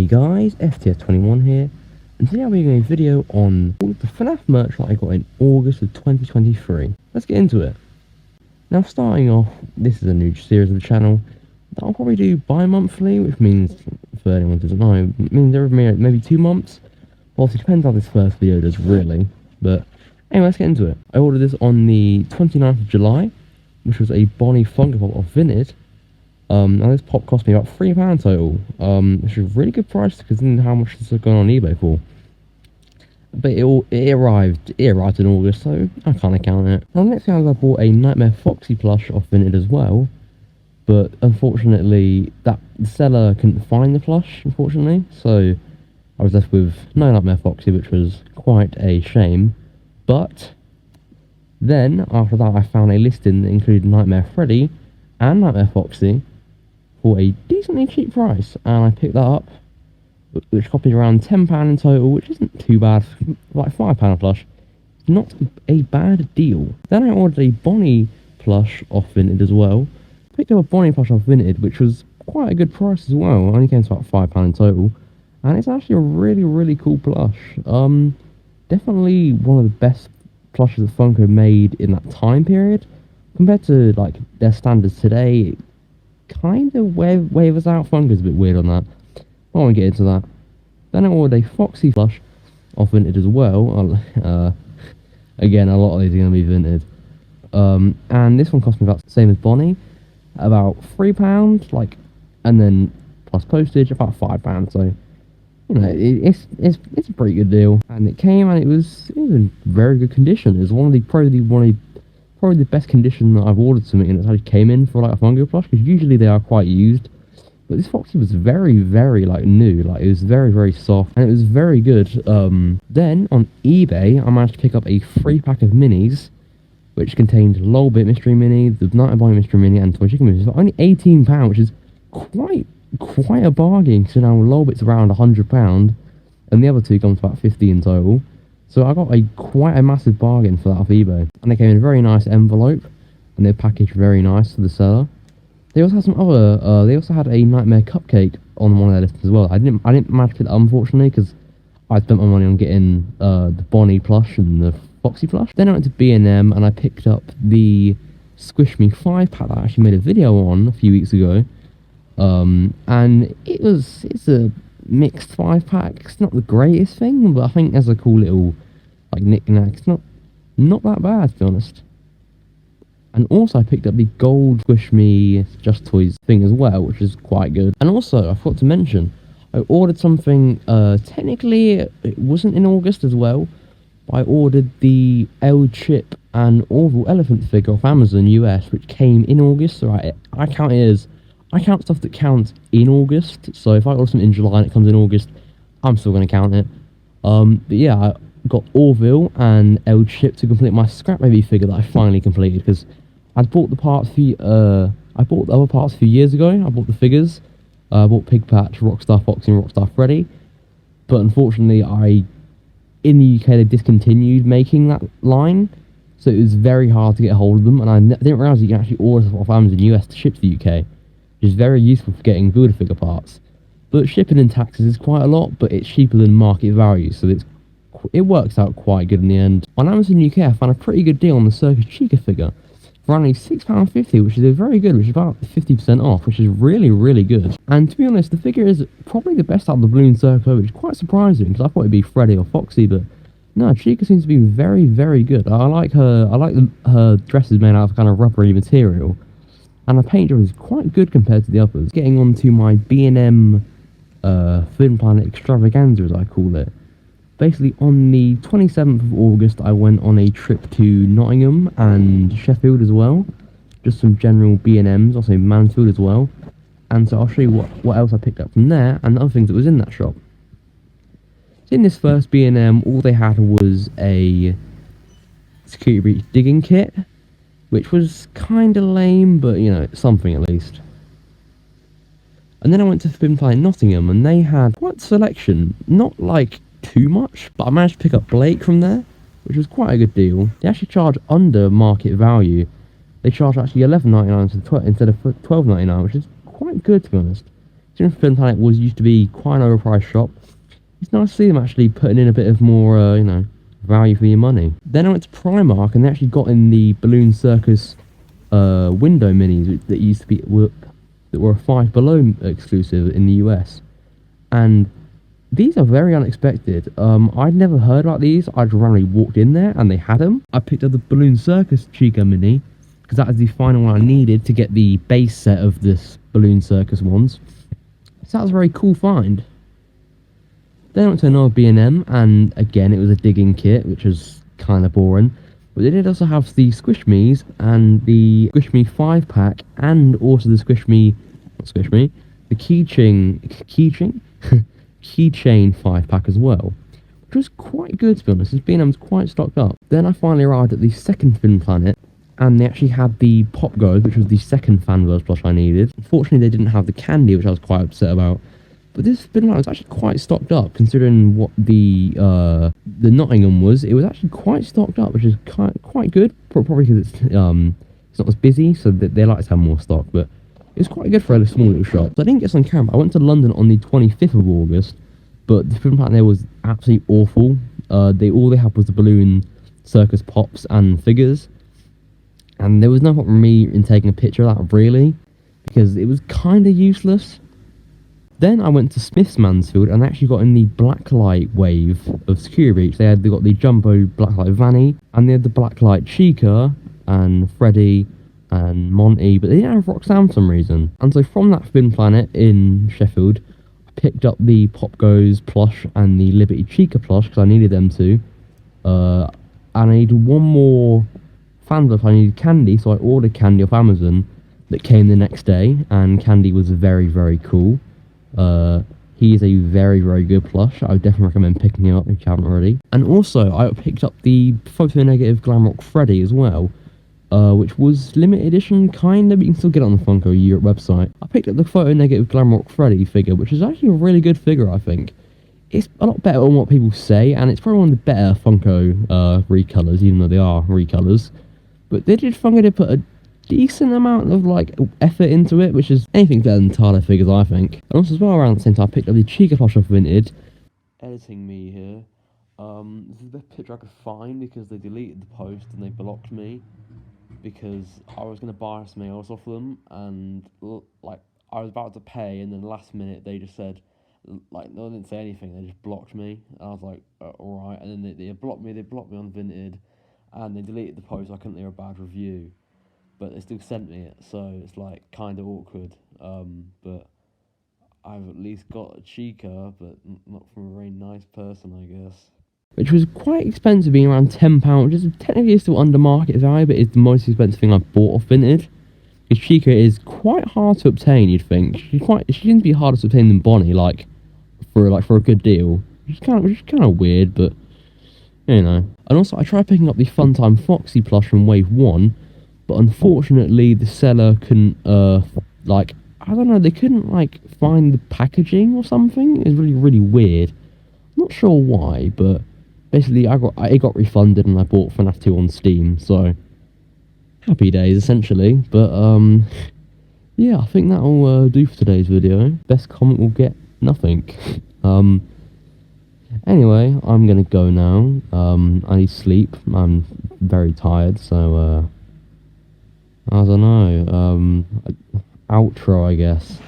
Hey guys, FTF21 here, and today I'll be doing a video on all of the FNAF merch that I got in August of 2023. Let's get into it. Now starting off, this is a new series of the channel that I'll probably do bi-monthly, which means, for anyone who doesn't know, it means every maybe 2 months. Obviously, it depends how this first video does really, but anyway, let's get into it. I ordered this on the 29th of July, which was a Bonnie Funko Pop of Vinted. Now this pop cost me about £3 total, which is a really good price considering how much this has gone on eBay for. But it arrived in August, so I can't account it. Now the next thing I bought a Nightmare Foxy plush off Vinted as well, but unfortunately the seller couldn't find the plush, unfortunately, so I was left with no Nightmare Foxy, which was quite a shame. But then after that I found a listing that included Nightmare Freddy and Nightmare Foxy for a decently cheap price, and I picked that up, which cost me around £10 in total, which isn't too bad, like £5 a plush. Not a bad deal. Then I ordered a Bonnie plush off Vinted as well. Picked up a Bonnie plush off Vinted, which was quite a good price as well. It only came to about £5 in total, and it's actually a really cool plush. Definitely one of the best plushes that Funko made in that time period. Compared to like their standards today, it kind of wavers out. Funko's a bit weird on that. I won't get into that. Then I ordered a Foxy plush off Vinted as well. Again, a lot of these are going to be Vinted. And this one cost me about the same as Bonnie, about £3, like, and then plus postage about £5. So you know, it's a pretty good deal. And it came and it was in very good condition. It was probably the best condition that I've ordered something, and it actually came in for like a Funko plush, because usually they are quite used. But this Foxy was very like new, like it was very soft, and it was very good. Then on eBay I managed to pick up a free pack of minis, which contained Lolbit Mystery Mini, the Night of Bonnie Mystery Mini, and Toy Chicken Mini, for only £18, which is quite a bargain, so now Lolbit's around £100, and the other two come to about 50 in total. So I got quite a massive bargain for that off eBay, and they came in a very nice envelope, and they're packaged very nice for the seller. They also had some other. They also had a Nightmare Cupcake on one of their lists as well. I didn't manage to pick that up, unfortunately, because I spent my money on getting the Bonnie plush and the Foxy plush. Then I went to B&M and I picked up the Squish Me 5-pack that I actually made a video on a few weeks ago. And it's a mixed 5-pack. It's not the greatest thing, but I think as a cool little like knick-knack, it's not that bad, to be honest. And also I picked up the gold Squish Me Just Toys thing as well, which is quite good. And also I forgot to mention, I ordered something, technically it wasn't in August as well, but I ordered the L Chip and Orville Elephant figure off Amazon US, which came in August. So I count stuff that counts in August, so if I order something in July and it comes in August, I'm still going to count it. But yeah, I got Orville and L Chip to complete my Scrap Baby figure that I finally completed, because I'd bought the parts I bought the other parts a few years ago. I bought the figures, I bought Pig Patch, Rockstar Foxy and Rockstar Freddy, but unfortunately in the UK they discontinued making that line, so it was very hard to get a hold of them, and I didn't realise you can actually order stuff off Amazon US to ship to the UK. Which is very useful for getting Build-A-Figure parts. But shipping and taxes is quite a lot, but it's cheaper than market value, so it works out quite good in the end. On Amazon UK, I found a pretty good deal on the Circus Chica figure for only £6.50, which is very good, which is about 50% off, which is really good. And to be honest, the figure is probably the best out of the Balloon Circus, which is quite surprising, because I thought it'd be Freddy or Foxy, but no, Chica seems to be very good. I like her dress is made out of kind of rubbery material, and the paint job is quite good compared to the others. Getting on to my B&M Food Planet Extravaganza, as I call it. Basically, on the 27th of August, I went on a trip to Nottingham and Sheffield as well. Just some general B&Ms, also Mansfield as well. And so I'll show you what else I picked up from there, and the other things that was in that shop. So in this first B&M, all they had was a security breach digging kit, which was kind of lame, but you know, something at least. And then I went to Food Planet Nottingham, and they had quite a selection, not like too much, but I managed to pick up Blake from there, which was quite a good deal. They actually charge under market value. They charge actually $11.99 instead of $12.99, which is quite good, to be honest. Since Film Planet used to be quite an overpriced shop, it's nice to see them actually putting in a bit of more, value for your money. Then I went to Primark and they actually got in the Balloon Circus window minis that used to be that were a Five Below exclusive in the US, and these are very unexpected. I'd never heard about these. I'd randomly walked in there and they had them. I picked up the Balloon Circus Chica mini because that was the final one I needed to get the base set of this Balloon Circus ones. So that was a very cool find. Then I went to another B&M, and again it was a digging kit, which was kind of boring. But they did also have the Squish Me's and the Squish Me 5-pack, and also the the Keychain 5-pack as well, which was quite good to be honest, as B&M's quite stocked up. Then I finally arrived at the second Fin Planet, and they actually had the Pop Goes, which was the second Fanverse plush I needed. Unfortunately, they didn't have the candy, which I was quite upset about. But this Fin Planet was actually quite stocked up, considering what the Nottingham was. It was actually quite stocked up, which is quite good. Probably because it's not as busy, so they like to have more stock. But it was quite good for a small little shop. So I didn't get this on camera. I went to London on the 25th of August, but the Fin Planet there was absolutely awful. All they had was the Balloon Circus pops and figures, and there was no point for me in taking a picture of that really, because it was kind of useless. Then I went to Smith's Mansfield and actually got in the Blacklight wave of Security Breach. They got the Jumbo Blacklight Vanny, and they had the Blacklight Chica, and Freddy, and Monty, but they didn't have Roxanne for some reason. And so from that Fin Planet in Sheffield, I picked up the Pop Goes plush and the Liberty Chica plush, because I needed them too. And I needed one more Fanverse. I needed candy, so I ordered candy off Amazon that came the next day, and candy was very, very cool. He is a very, very good plush. I would definitely recommend picking him up if you haven't already. And also, I picked up the Photo Negative Glamrock Freddy as well, which was limited edition, kind of. You can still get it on the Funko Europe website. I picked up the Photo Negative Glamrock Freddy figure, which is actually a really good figure, I think. It's a lot better than what people say, and it's probably one of the better Funko recolors, even though they are recolors. But Funko did put a decent amount of effort into it, which is anything better than Tyler figures, I think. And also as well, around the same time, I picked up the Chica plush off Vinted. Editing me here. This is the best picture I could find because they deleted the post and they blocked me because I was going to buy something else off them, and I was about to pay, and then last minute they just said, no, they didn't say anything, they just blocked me. And I was like, alright, and then they blocked me on Vinted, and they deleted the post, so I couldn't leave a bad review. But they still sent me it, so it's kind of awkward. But I've at least got a Chica, but not from a very nice person, I guess. Which was quite expensive, being around £10, which is technically still under market value, but it's the most expensive thing I've bought off Vinted. Because Chica is quite hard to obtain, you'd think. She seems to be harder to obtain than Bonnie, for a good deal. Which is kind of weird, but you know. And also, I tried picking up the Funtime Foxy plush from Wave 1. But unfortunately, the seller couldn't, I don't know, they couldn't, find the packaging or something. It was really, really weird. Not sure why, but basically, it got refunded and I bought FNAF 2 on Steam, so happy days, essentially. But, yeah, I think that'll do for today's video. Best comment will get nothing. Anyway, I'm gonna go now. I need sleep. I'm very tired, so, I don't know, outro, I guess.